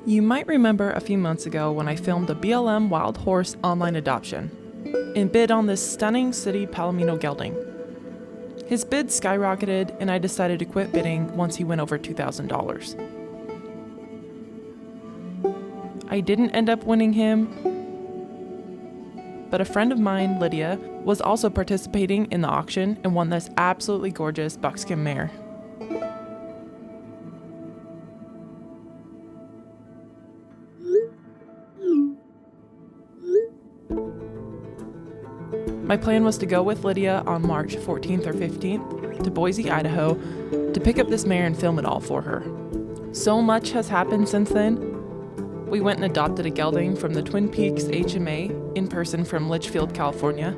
You might remember a few months ago when I filmed a BLM wild horse online adoption and bid on this stunning city palomino gelding. His bid skyrocketed and I decided to quit bidding once he went over $2,000. I didn't end up winning him, but a friend of mine, Lydia, was also participating in the auction and won this absolutely gorgeous buckskin mare. My plan was to go with Lydia on March 14th or 15th to Boise, Idaho, to pick up this mare and film it all for her. So much has happened since then. We went and adopted a gelding from the Twin Peaks HMA in person from Litchfield, California.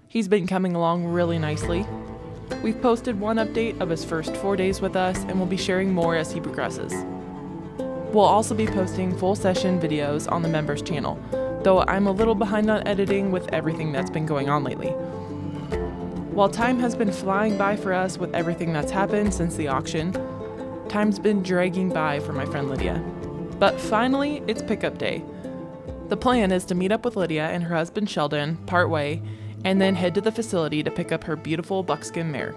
He's been coming along really nicely. We've posted one update of his first 4 days with us and we'll be sharing more as he progresses. We'll also be posting full session videos on the members channel, though I'm a little behind on editing with everything that's been going on lately. While time has been flying by for us with everything that's happened since the auction, time's been dragging by for my friend Lydia. But finally, it's pickup day. The plan is to meet up with Lydia and her husband Sheldon partway and then head to the facility to pick up her beautiful buckskin mare.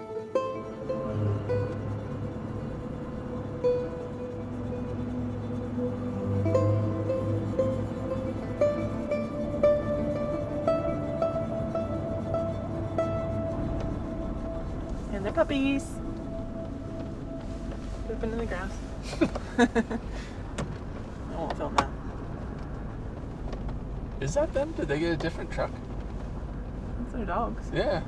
And they're puppies. Pooping in the grass. I won't film that. Is that them? Did they get a different truck? They're dogs. Yeah.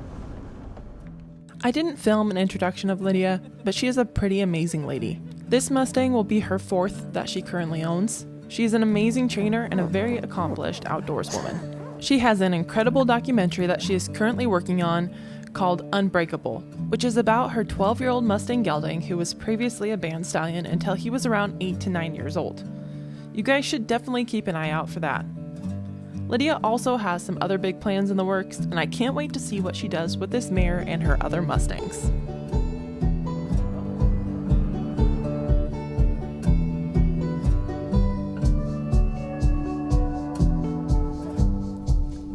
I didn't film an introduction of Lydia, but she is a pretty amazing lady. This Mustang will be her fourth that she currently owns. She's an amazing trainer and a very accomplished outdoorswoman. She has an incredible documentary that she is currently working on called Unbreakable, which is about her 12-year-old Mustang gelding who was previously a band stallion until he was around 8 to 9 years old. You guys should definitely keep an eye out for that. Lydia also has some other big plans in the works, and I can't wait to see what she does with this mare and her other Mustangs.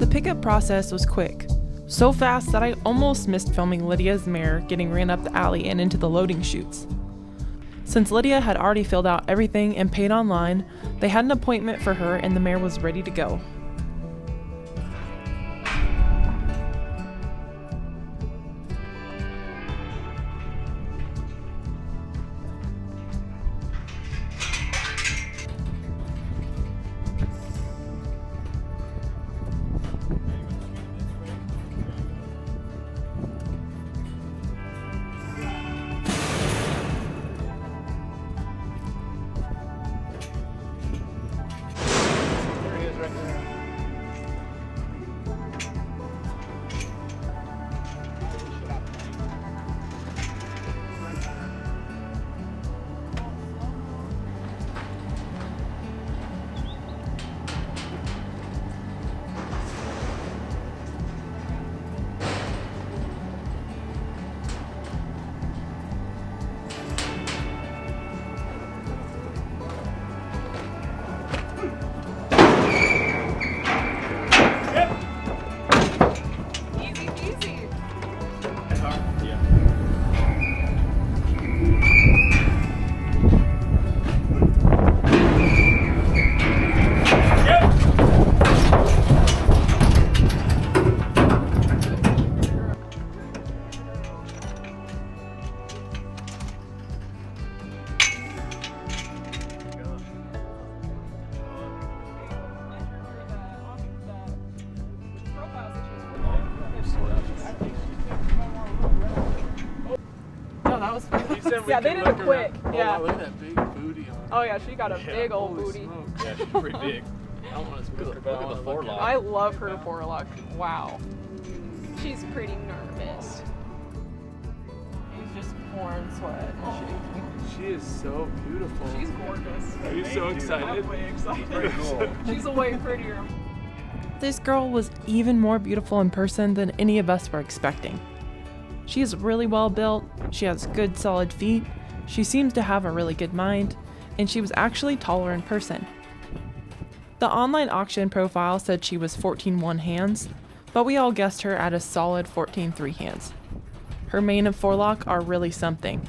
The pickup process was quick, so fast that I almost missed filming Lydia's mare getting ran up the alley and into the loading chutes. Since Lydia had already filled out everything and paid online, they had an appointment for her and the mare was ready to go. There he is right there. that was fun. He said we Yeah, they can did it look quick. around. Yeah. Oh, look at that big booty on her. Oh yeah, she got a big old Holy booty. smoke. Yeah, she's pretty big. I don't want to spook her, Look but at I the want to look forelock. I love her forelock. Wow. She's pretty nervous. He's just pouring sweat and shaking. She is so beautiful. She's gorgeous. Are you so excited? I'm way excited. Pretty cool. She's way prettier. This girl was even more beautiful in person than any of us were expecting. She is really well built, she has good solid feet, she seems to have a really good mind, and she was actually taller in person. The online auction profile said she was 14.1 hands, but we all guessed her at a solid 14.3 hands. Her mane and forelock are really something.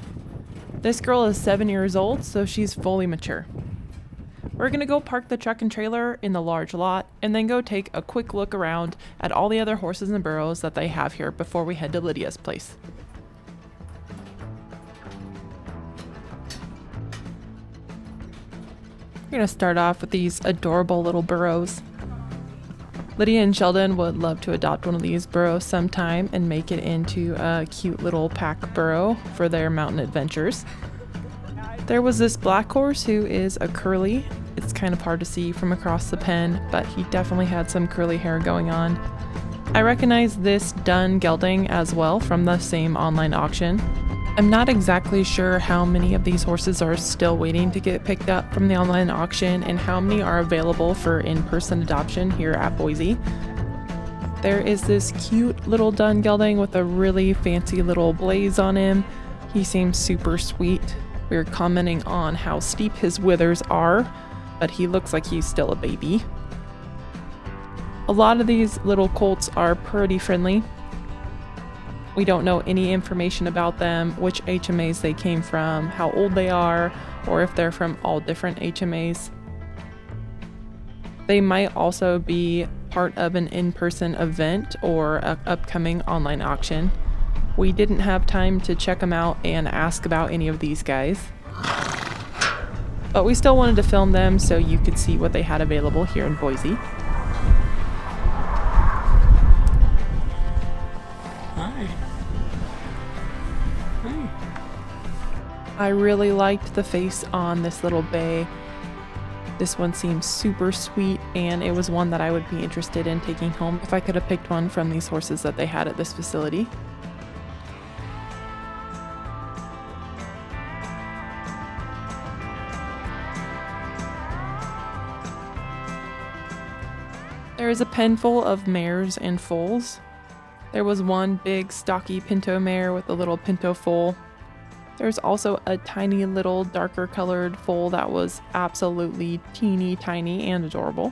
This girl is 7 years old, so she's fully mature. We're gonna go park the truck and trailer in the large lot and then go take a quick look around at all the other horses and burros that they have here before we head to Lydia's place. We're gonna start off with these adorable little burros. Lydia and Sheldon would love to adopt one of these burros sometime and make it into a cute little pack burro for their mountain adventures. There was this black horse who is a curly. It's kind of hard to see from across the pen, but he definitely had some curly hair going on. I recognize this dun gelding as well from the same online auction. I'm not exactly sure how many of these horses are still waiting to get picked up from the online auction and how many are available for in-person adoption here at Boise. There is this cute little dun gelding with a really fancy little blaze on him. He seems super sweet. We were commenting on how steep his withers are, but he looks like he's still a baby. A lot of these little colts are pretty friendly. We don't know any information about them, which HMAs they came from, how old they are, or if they're from all different HMAs. They might also be part of an in-person event or an upcoming online auction. We didn't have time to check them out and ask about any of these guys. But we still wanted to film them so you could see what they had available here in Boise. Hi. Hey. I really liked the face on this little bay. This one seems super sweet, and it was one that I would be interested in taking home if I could have picked one from these horses that they had at this facility. There is a pen full of mares and foals. There was one big stocky pinto mare with a little pinto foal. There's also a tiny little darker colored foal that was absolutely teeny tiny and adorable.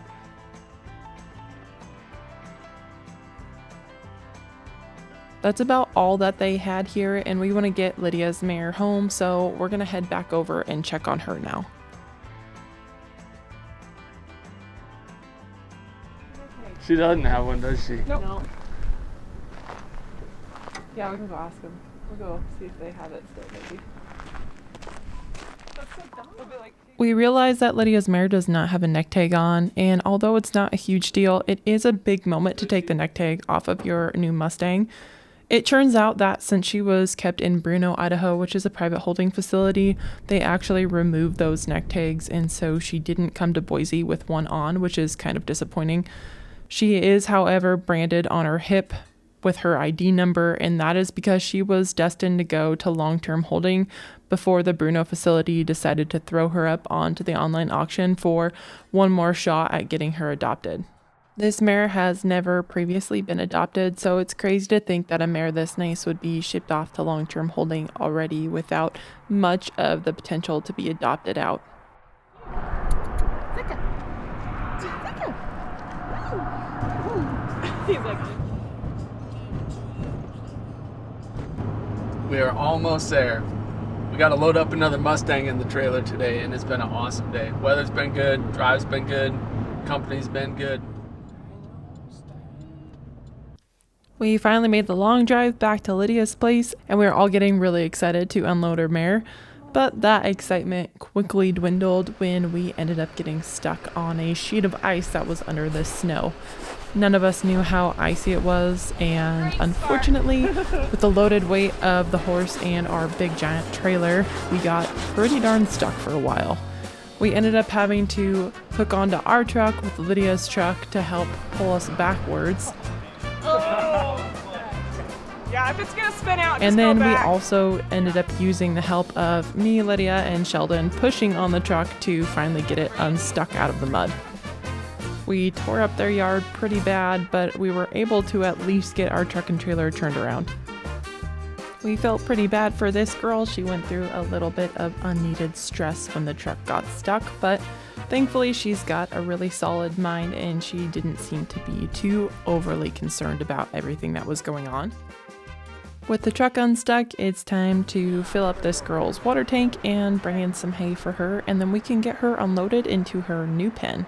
That's about all that they had here, and we want to get Lydia's mare home, so we're going to head back over and check on her now. She doesn't have one, does she? Nope. No. Yeah, we can go ask them. We'll go see if they have it still, maybe. That's so dumb. They'll be like, We realize that Lydia's mare does not have a neck tag on, and although it's not a huge deal, it is a big moment to take the neck tag off of your new Mustang. It turns out that since she was kept in Bruno, Idaho, which is a private holding facility, they actually removed those neck tags, and so she didn't come to Boise with one on, which is kind of disappointing. She is, however, branded on her hip with her ID number, and that is because she was destined to go to long-term holding before the Bruno facility decided to throw her up onto the online auction for one more shot at getting her adopted. This mare has never previously been adopted, so it's crazy to think that a mare this nice would be shipped off to long-term holding already without much of the potential to be adopted out. he's like, We are almost there. We got to load up another Mustang in the trailer today, and it's been an awesome day. Weather's been good, drive's been good, company's been good. We finally made the long drive back to Lydia's place, and we were all getting really excited to unload her mare. But that excitement quickly dwindled when we ended up getting stuck on a sheet of ice that was under the snow. None of us knew how icy it was, and unfortunately, with the loaded weight of the horse and our big giant trailer, we got pretty darn stuck for a while. We ended up having to hook onto our truck with Lydia's truck to help pull us backwards. Yeah, if it's gonna spin out, just And then go we back. also ended up using the help of me, Lydia, and Sheldon pushing on the truck to finally get it unstuck out of the mud. We tore up their yard pretty bad, but we were able to at least get our truck and trailer turned around. We felt pretty bad for this girl. She went through a little bit of unneeded stress when the truck got stuck, but thankfully she's got a really solid mind and she didn't seem to be too overly concerned about everything that was going on. With the truck unstuck, it's time to fill up this girl's water tank and bring in some hay for her, and then we can get her unloaded into her new pen.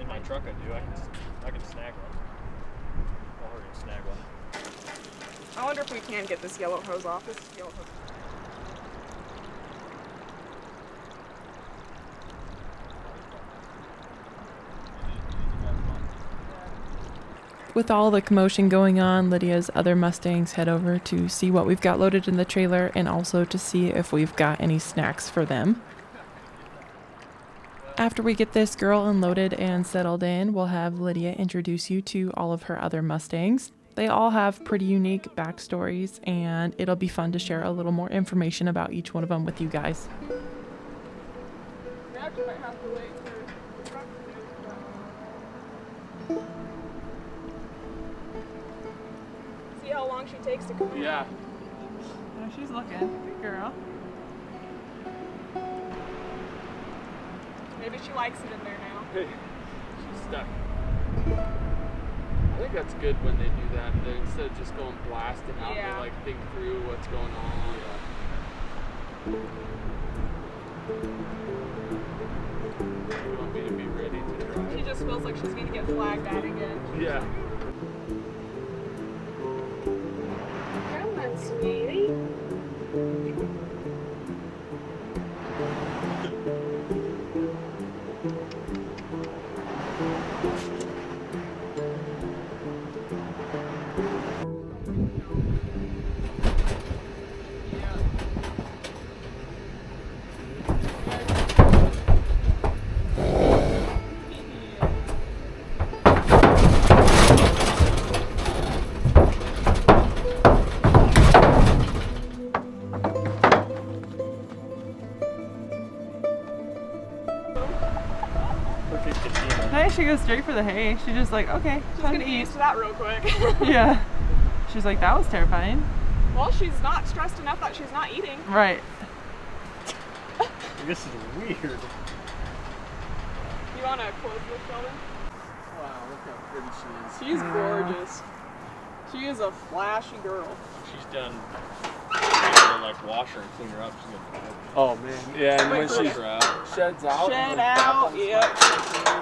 In my truck I do. I can snag one. I'll hurry and snag one. I wonder if we can get this yellow hose off. This is yellow hose. With all the commotion going on, Lydia's other Mustangs head over to see what we've got loaded in the trailer and also to see if we've got any snacks for them. After we get this girl unloaded and settled in, we'll have Lydia introduce you to all of her other Mustangs. They all have pretty unique backstories, and it'll be fun to share a little more information about each one of them with you guys. We actually might have to wait for the truck to do that. See how long she takes to come in? Yeah. Oh, she's looking. Good girl. Maybe she likes it in there now. She's stuck. I think that's good when they do that. Instead of just going blasting out, Yeah. they like think through what's going on. You want me to be ready to drive? She just feels like she's gonna get flagged at again. Yeah. Come on, sweetie. Hey, she goes straight for the hay. She's just like, okay, She's gonna get used to that real quick. Yeah. She's like, that was terrifying. Well, she's not stressed enough that she's not eating. Right. This is weird. You wanna close this, Sheldon? Wow, look how pretty she is. She's gorgeous. She is a flashy girl. She's done. Like wash her and clean her up. She's gonna Oh man. Yeah, and when Wait, she push her out. sheds out. Shed like, out, that yep.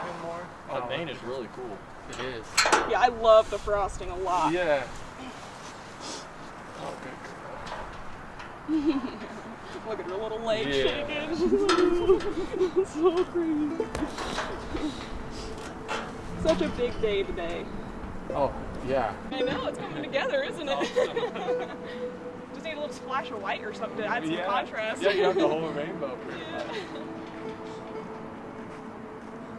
even more. That mane is really cool. It is. Yeah, I love the frosting a lot. Yeah. Oh, good girl. Look at her little legs Yeah. shaking. So crazy. Such a big day today. Oh, yeah. I know, it's coming together, isn't it? Just need a little splash of white or something to add some contrast. Yeah, you have the whole rainbow pretty much.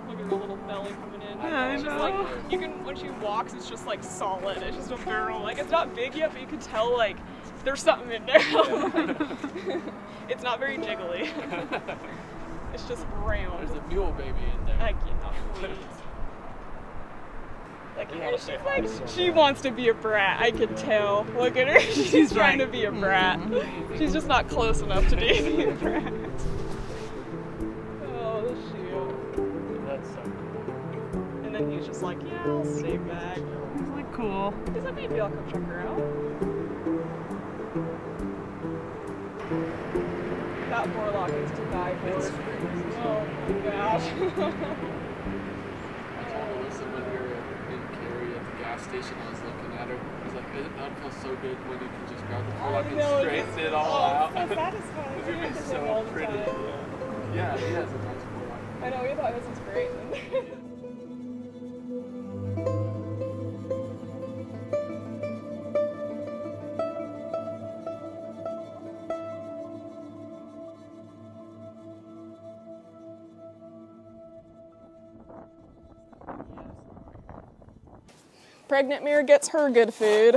Look at her little belly coming in. I She's know. like, you can, when she walks, it's just like solid. It's just a barrel. Like, it's not big yet, but you can tell, like, there's something in there. It's not very jiggly. It's just round. There's a mule baby in there. I cannot believe. Like, You wanna she's say like, hi to she wants to be a brat. I can tell. Look at her. She's trying to be a brat. She's just not close enough to be a brat. Oh, shoot. That's so cool. And then he's just like, yeah, I'll stay back. He's like, cool. He's like, maybe I'll come check her out. That Warlock is to die for. It's crazy. Oh my gosh. Listen when you're in vacation, I was looking at her. I was like, that would feel so good when you can just grab the forelock and know, straighten it all out. So satisfying. It's gonna be so All the pretty. time. Yeah, he has a nice forelock. I know, we thought this was great. Pregnant mare gets her good food.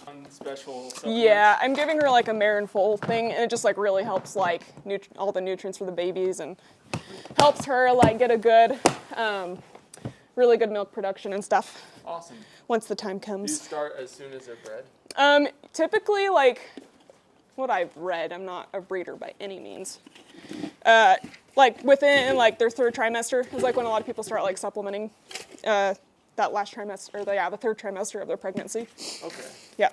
On special supplements. Yeah, I'm giving her like a mare and foal thing, and it just like really helps like all the nutrients for the babies and helps her like get a good, really good milk production and stuff. Awesome. Once the time Do you comes. start as soon as they're bred? Typically like what I've read, I'm not a breeder by any means. Like within like their third trimester is like when a lot of people start like supplementing that last trimester, or the third trimester of their pregnancy. Okay. Yeah.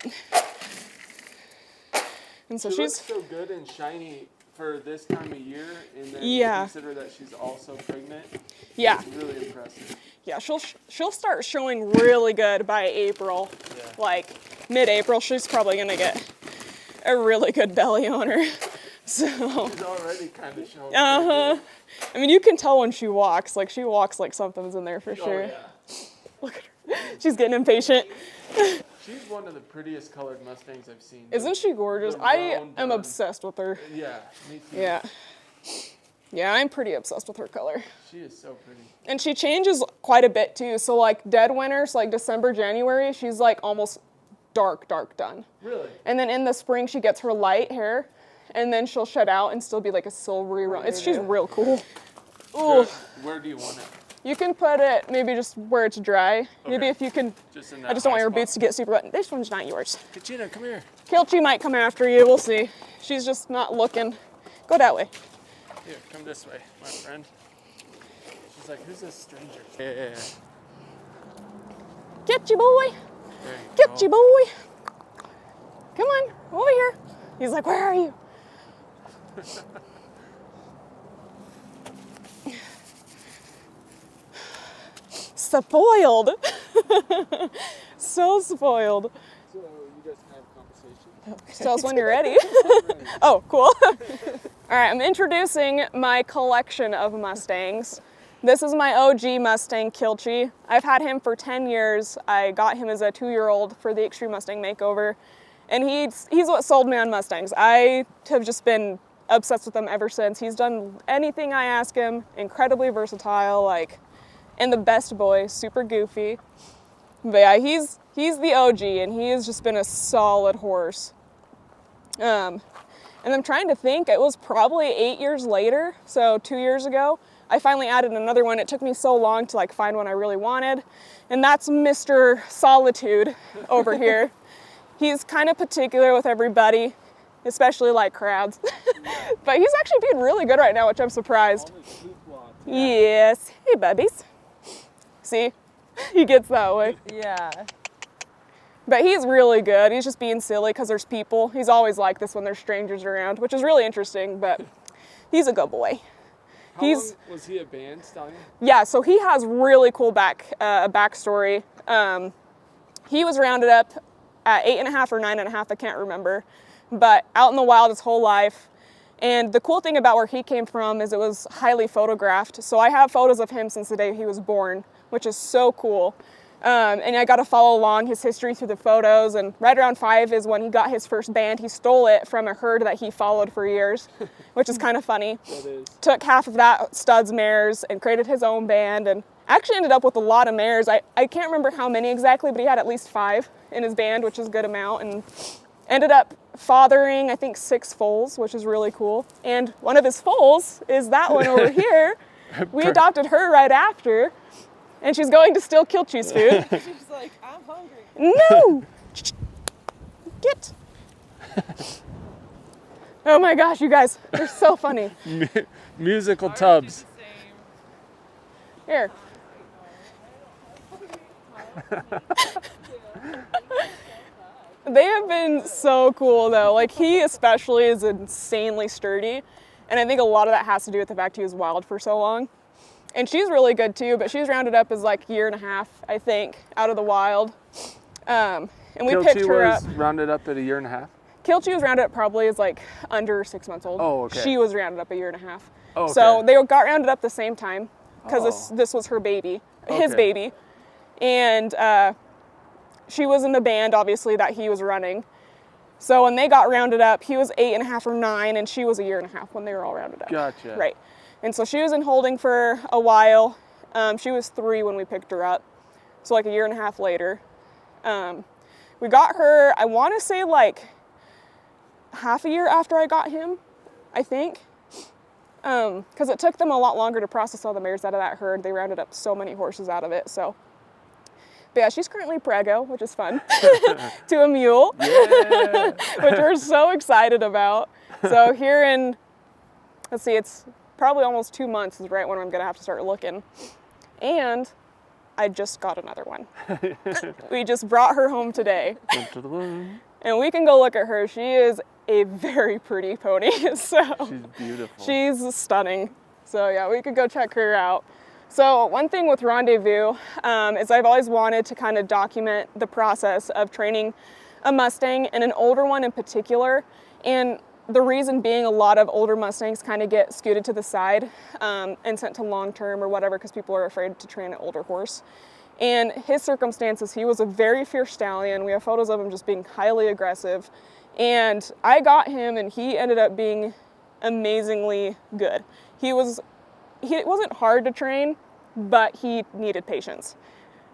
And so She looks she's so good and shiny for this time of year, and then Yeah. consider that she's also pregnant. yeah. It's really impressive. Yeah, she'll start showing really good by April. Yeah. Like mid-April, she's probably gonna get a really good belly on her. So. She's already kind of showing. I mean, you can tell when she walks. Like she walks like something's in there for Oh, sure. yeah. Look at her. She's getting impatient. She's one of the prettiest colored Mustangs I've seen. Isn't she gorgeous? The I round am bun. obsessed with her. Yeah, me too. Yeah. Yeah, I'm pretty obsessed with her color. She is so pretty. And she changes quite a bit too. So like dead winters, like December, January, she's like almost dark done. Really? And then in the spring, she gets her light hair, and then she'll shed out and still be like a silvery round. She's real cool. Ooh. Where do you want it? You can put it maybe just where it's dry. Maybe Okay. if you can. Just in that I just don't want high your spot. boots to get super wet. This one's not yours. Kachina, come here. Kilchi might come after you. We'll see. She's just not looking. Go that way. Here, come this way, my friend. She's like, who's this stranger? Yeah. Get you, boy. There you Get go. you, boy. Come on, over here. He's like, where are you? Spoiled. So spoiled. So you guys can have a conversation. Just tell us when you're ready. Oh, cool. All right, I'm introducing my collection of Mustangs. This is my OG Mustang, Kilchi. I've had him for 10 years. I got him as a 2-year-old for the Extreme Mustang Makeover. And he's what sold me on Mustangs. I have just been obsessed with him ever since. He's done anything I ask him, incredibly versatile, like, and the best boy, super goofy. But yeah, he's the OG, and he has just been a solid horse. And I'm trying to think, it was probably 8 years later, so 2 years ago, I finally added another one. It took me so long to like find one I really wanted, and that's Mr. Solitude over here. He's kind of particular with everybody, especially like crowds. But he's actually being really good right now, which I'm surprised. Yes. Hey, bubbies. See? He gets that way. Yeah. But he's really good. He's just being silly because there's people. He's always like this when there's strangers around, which is really interesting, but he's a good boy. How long was he a band stallion? Yeah, so he has really cool backstory. He was rounded up at 8.5 or 9.5, I can't remember, but out in the wild his whole life. And the cool thing about where he came from is it was highly photographed. So I have photos of him since the day he was born, which is so cool. And I got to follow along his history through the photos. And right around 5 is when he got his first band. He stole it from a herd that he followed for years, which is kind of funny. That is. Took half of that stud's mares and created his own band, and actually ended up with a lot of mares. I can't remember how many exactly, but he had at least 5 in his band, which is a good amount, and ended up fathering, I think, 6 foals, which is really cool. And one of his foals is that one over here. We adopted her right after, and she's going to steal Kilchi's food. She's like, I'm hungry. No! Get! Oh my gosh, you guys, they're so funny. Musical tubs. Here. They have been so cool though. Like he especially is insanely sturdy. And I think a lot of that has to do with the fact he was wild for so long. And she's really good too, but she's rounded up as like 1.5 years, I think, out of the wild. And we picked her up. was rounded up at 1.5 years? Kilchie was rounded up probably as like under 6 months old. Oh, okay. She was rounded up 1.5 years. Oh, okay. So they got rounded up the same time because this was her baby, his Okay. baby. And she was in the band, obviously, that he was running. So when they got rounded up, he was 8.5 or 9, and she was 1.5 years when they were all rounded up. Gotcha. Right. And so she was in holding for a while. She was 3 when we picked her up. So like 1.5 years later. We got her, I want to say like half a year after I got him, I think. Because it took them a lot longer to process all the mares out of that herd. They rounded up so many horses out of it. So, but yeah, she's currently preggo, which is fun, to a mule, Yeah. which we're so excited about. So here in, let's see, it's probably almost 2 months is right when I'm gonna have to start looking. And I just got another one. We just brought her home today. And we can go look at her. She is a very pretty pony. So She's beautiful. she's stunning. So yeah, we could go check her out. So one thing with Rendezvous is I've always wanted to kind of document the process of training a Mustang, and an older one in particular. And the reason being, a lot of older Mustangs kind of get scooted to the side and sent to long-term or whatever because people are afraid to train an older horse. And his circumstances, he was a very fierce stallion. We have photos of him just being highly aggressive. And I got him, and he ended up being amazingly good. It wasn't hard to train, but he needed patience.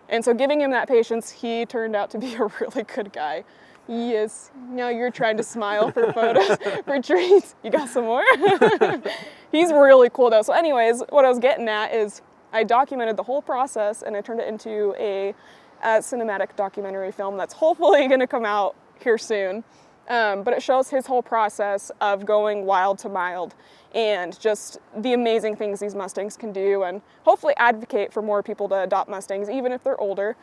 And so giving him that patience, he turned out to be a really good guy. Yes, now you're trying to smile for photos, for treats. You got some more? He's really cool though. So anyways, what I was getting at is I documented the whole process, and I turned it into a cinematic documentary film that's hopefully gonna come out here soon. But it shows his whole process of going wild to mild and just the amazing things these Mustangs can do, and hopefully advocate for more people to adopt Mustangs, even if they're older.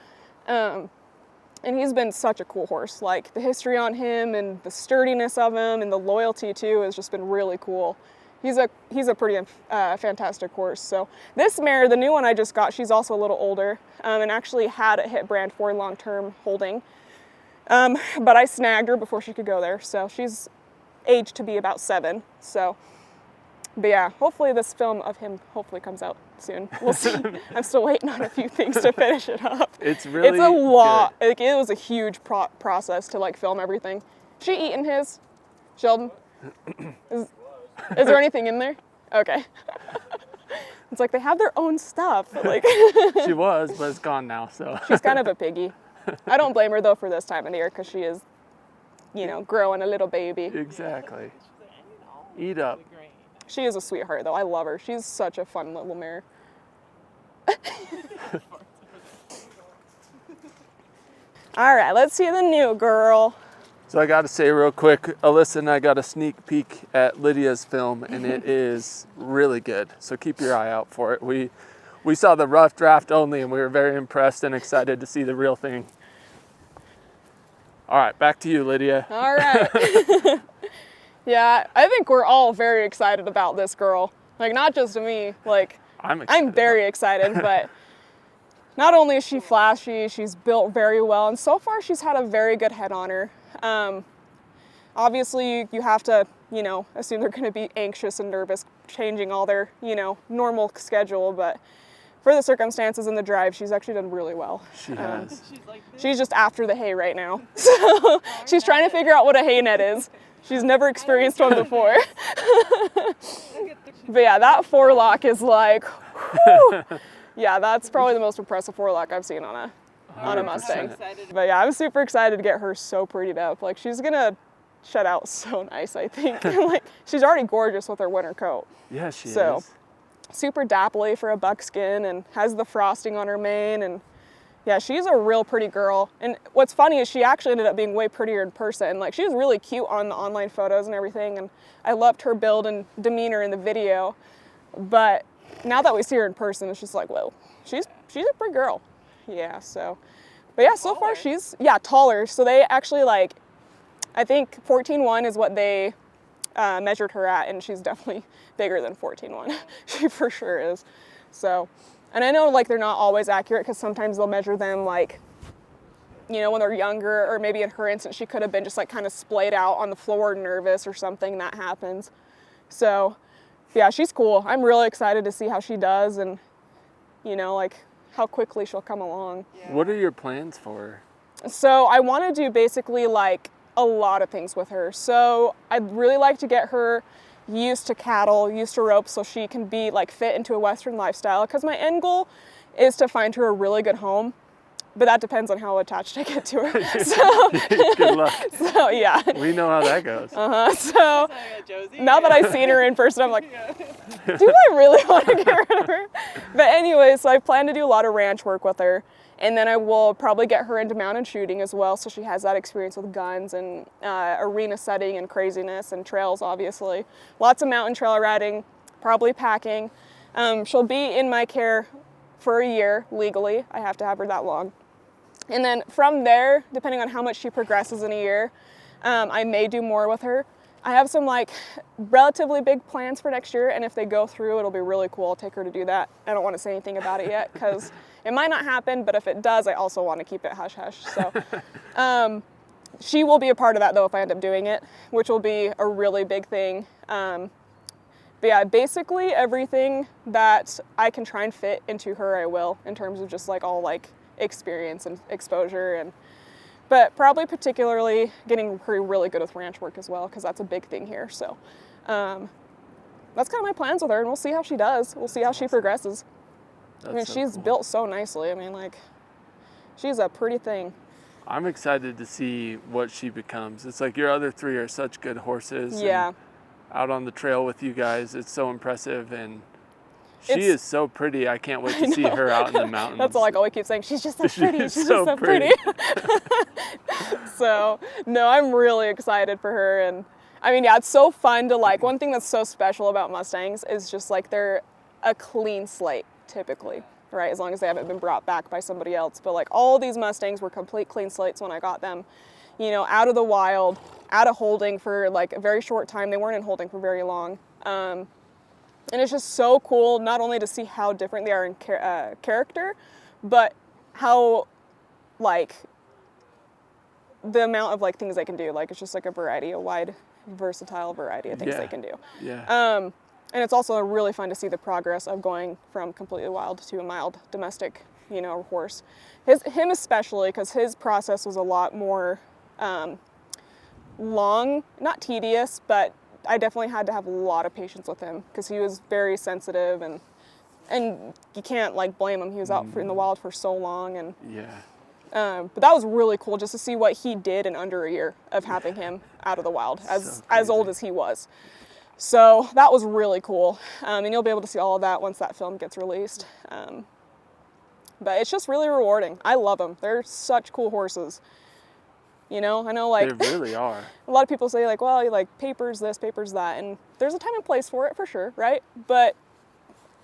And he's been such a cool horse. Like the history on him and the sturdiness of him and the loyalty too has just been really cool. He's a pretty fantastic horse. So this mare, the new one I just got, she's also a little older and actually had a hit brand for long-term holding. But I snagged her before she could go there. So she's aged to be about 7. So, but yeah, hopefully this film of him hopefully comes out soon. We'll see. I'm still waiting on a few things to finish it up. It's really It's a lot. good. Like, it was a huge process to like film everything. She eating his, Sheldon? Is there anything in there? Okay. It's like they have their own stuff. Like She was, but it's gone now, so. she's kind of a piggy. I don't blame her though for this time of the year because she is, growing a little baby. Exactly. Eat up. She is a sweetheart though. I love her. She's such a fun little mare. All right, let's see the new girl. So I gotta say real quick, Alyssa and I got a sneak peek at Lydia's film, and it is really good. So keep your eye out for it. We saw the rough draft only, and we were very impressed and excited to see the real thing. All right, back to you, Lydia. All right. Yeah, I think we're all very excited about this girl. Like, not just me, like, I'm very excited, but not only is she flashy, she's built very well, and so far she's had a very good head on her. Obviously, you have to, assume they're going to be anxious and nervous changing all their, normal schedule, but for the circumstances in the drive, she's actually done really well. She has. She's just after the hay right now. So she's trying to figure out what a hay net is. She's never experienced one before. But yeah, that forelock is like, whew. Yeah, that's probably the most impressive forelock I've seen on a Mustang. But yeah, I'm super excited to get her so prettied up. Like, she's gonna shed out so nice, I think. Like, she's already gorgeous with her winter coat. Yeah, she So, is. super dappley for a buckskin, and has the frosting on her mane, and yeah, she's a real pretty girl. And what's funny is she actually ended up being way prettier in person. Like, she was really cute on the online photos and everything, and I loved her build and demeanor in the video. But now that we see her in person, it's just like, whoa, she's a pretty girl. Yeah, so, but yeah, so far she's, taller. So they actually, like, I think 14.1 is what they measured her at, and she's definitely bigger than 14.1. She for sure is. So, and I know like they're not always accurate because sometimes they'll measure them like, you know, when they're younger, or maybe in her instance, she could have been just like kind of splayed out on the floor, nervous or something. That happens. So yeah, she's cool. I'm really excited to see how she does and, you know, like how quickly she'll come along. What are your plans for her? So I want to do basically like a lot of things with her. So I'd really like to get her used to cattle, used to ropes, so she can be like fit into a Western lifestyle. Because my end goal is to find her a really good home, but that depends on how attached I get to her. So Good luck. So yeah. We know how that goes. So now that I've seen her in person, I'm like, do I really want to get rid of her? But anyway, so I plan to do a lot of ranch work with her. And then I will probably get her into mountain shooting as well, so she has that experience with guns and arena setting and craziness and trails, obviously. Lots of mountain trail riding, probably packing. She'll be in my care for a year legally. I have to have her that long. And then from there, depending on how much she progresses in a year, I may do more with her. I have some like relatively big plans for next year, and if they go through, it'll be really cool. I'll take her to do that. I don't want to say anything about it yet because it might not happen, but if it does, I also want to keep it hush hush. So she will be a part of that though if I end up doing it, which will be a really big thing. But yeah, basically everything that I can try and fit into her, I will, in terms of just like all like experience and exposure, and but probably particularly getting her really good with ranch work as well, because that's a big thing here. So that's kind of my plans with her, and we'll see how she does. We'll see how she progresses. I mean, she's built so nicely. I mean, like, she's a pretty thing. I'm excited to see what she becomes. It's like your other three are such good horses. Yeah. Out on the trail with you guys, it's so impressive, and she is so pretty. I can't wait to see her out in the mountains. That's all I always keep saying. She's just so pretty. She's just so so pretty. So, no, I'm really excited for her. And I mean, yeah, it's so fun to like, one thing that's so special about Mustangs is just like they're a clean slate typically, right? As long as they haven't been brought back by somebody else. But like all these Mustangs were complete clean slates when I got them, you know, out of the wild, out of holding for like a very short time. They weren't in holding for very long. And it's just so cool, not only to see how different they are in character, but how, like, the amount of, like, things they can do. Like, it's just, like, a wide, versatile variety of things they can do. Yeah. And it's also really fun to see the progress of going from completely wild to a mild domestic, you know, horse. Him especially, because his process was a lot more long, not tedious, but I definitely had to have a lot of patience with him because he was very sensitive, and you can't like blame him. He was out in the wild for so long, and but that was really cool just to see what he did in under a year of having him out of the wild, as old as he was. So that was really cool, and you'll be able to see all of that once that film gets released. But it's just really rewarding. I love them. They're such cool horses. You know, I know like they really are. A lot of people say like, well, you like papers this, papers that, and there's a time and place for it for sure, right? But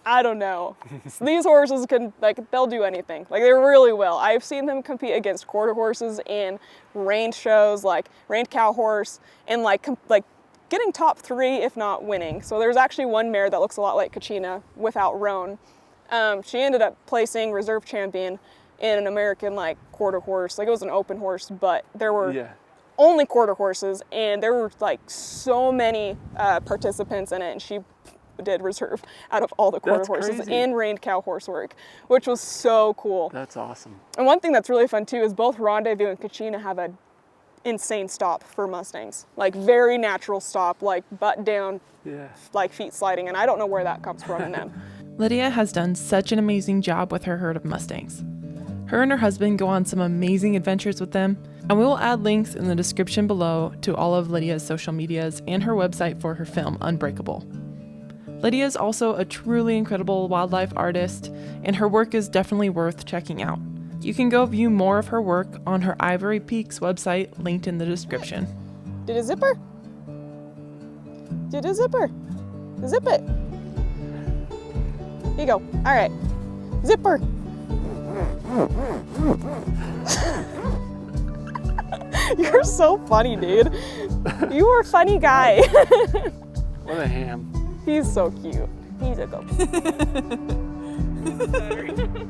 I don't know. These horses can, like, they'll do anything. Like, they really will. I've seen them compete against quarter horses in range shows, like range cow horse, and like getting top 3, if not winning. So there's actually one mare that looks a lot like Kachina without roan. She ended up placing reserve champion in an American like quarter horse. Like, it was an open horse, but there were only quarter horses, and there were like so many participants in it, and she did reserve out of all the quarter horses in reined cow horse work, which was so cool. That's awesome. And one thing that's really fun too is both Rendezvous and Kachina have a insane stop for Mustangs, like very natural stop, like butt down, like feet sliding, and I don't know where that comes from in them. Lydia has done such an amazing job with her herd of Mustangs. Her and her husband go on some amazing adventures with them, and we will add links in the description below to all of Lydia's social medias and her website for her film, Unbreakable. Lydia is also a truly incredible wildlife artist, and her work is definitely worth checking out. You can go view more of her work on her Ivory Peaks website, linked in the description. Did a zipper? Did a zipper? Zip it. Here you go. All right. Zipper. You're so funny, dude. You are a funny guy. What a ham. He's so cute. He's a good. Better.